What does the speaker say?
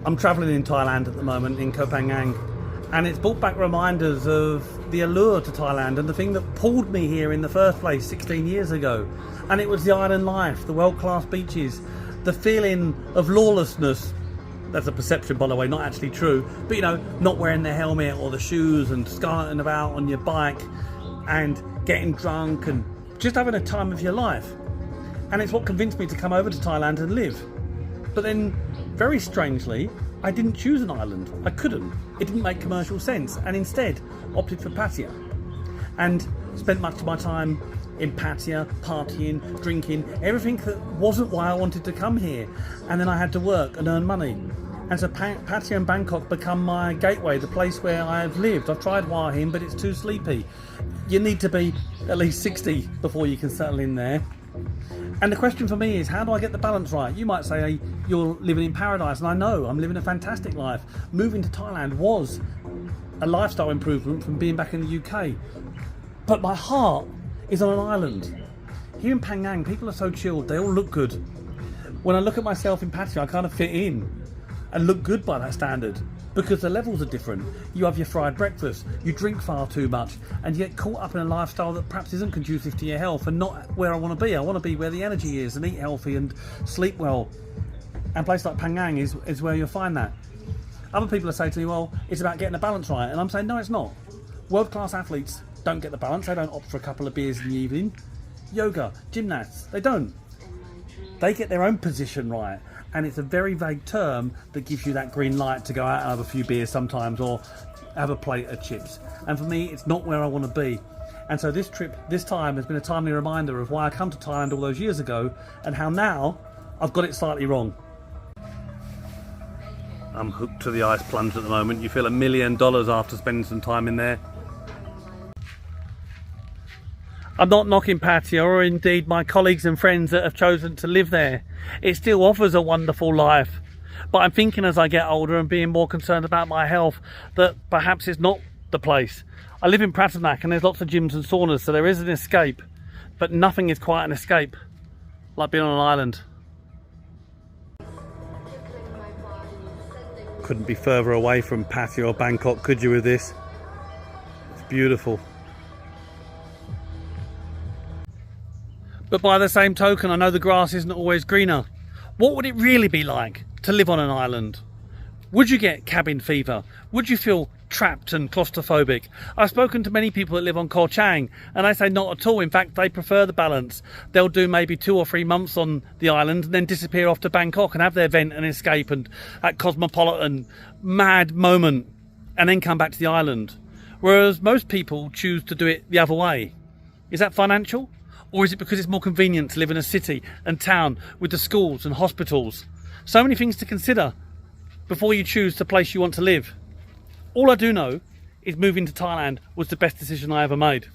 I'm travelling in Thailand at the moment, in Koh Phangan, and it's brought back reminders of the allure to Thailand and the thing that pulled me here in the first place 16 years ago. And it was the island life, the world-class beaches, the feeling of lawlessness. That's a perception, by the way, not actually true. But you know, not wearing the helmet or the shoes and scarting about on your bike and getting drunk and just having a time of your life. And it's what convinced me to come over to Thailand and live. But then, very strangely, I didn't choose an island. I couldn't. It didn't make commercial sense, and instead opted for Pattaya. And spent much of my time in Pattaya, partying, drinking, everything that wasn't why I wanted to come here. And then I had to work and earn money. And so Pattaya and Bangkok become my gateway, the place where I've lived. I've tried Hua Hin, but it's too sleepy. You need to be at least 60 before you can settle in there. And the question for me is, how do I get the balance right? You might say, hey, you're living in paradise, and I know I'm living a fantastic life. Moving to Thailand was a lifestyle improvement from being back in the UK. But my heart is on an island. Here in Phangan, people are so chilled, they all look good. When I look at myself in Pattaya, I kind of fit in and look good by that standard, because the levels are different. You have your fried breakfast, you drink far too much, and you get caught up in a lifestyle that perhaps isn't conducive to your health and not where I want to be. I want to be where the energy is and eat healthy and sleep well. And a place like Phangan is where you'll find that. Other people are saying to me, well, it's about getting the balance right. And I'm saying, no, it's not. World-class athletes don't get the balance. They don't opt for a couple of beers in the evening. Yoga, gymnasts, they don't. They get their own position right. And it's a very vague term that gives you that green light to go out and have a few beers sometimes or have a plate of chips. And for me, it's not where I want to be. And so this trip, this time, has been a timely reminder of why I come to Thailand all those years ago and how now I've got it slightly wrong. I'm hooked to the ice plunge at the moment. You feel $1 million after spending some time in there. I'm not knocking Pattaya or indeed my colleagues and friends that have chosen to live there. It still offers a wonderful life. But I'm thinking as I get older and being more concerned about my health that perhaps it's not the place. I live in Pattaya and there's lots of gyms and saunas, so there is an escape. But nothing is quite an escape like being on an island. Couldn't be further away from Pattaya or Bangkok, could you, with this? It's beautiful. But by the same token, I know the grass isn't always greener. What would it really be like to live on an island? Would you get cabin fever? Would you feel trapped and claustrophobic? I've spoken to many people that live on Koh Chang, and they say not at all. In fact, they prefer the balance. They'll do maybe 2 or 3 months on the island and then disappear off to Bangkok and have their vent and escape and that cosmopolitan mad moment and then come back to the island. Whereas most people choose to do it the other way. Is that financial? Or is it because it's more convenient to live in a city and town with the schools and hospitals? So many things to consider before you choose the place you want to live. All I do know is moving to Thailand was the best decision I ever made.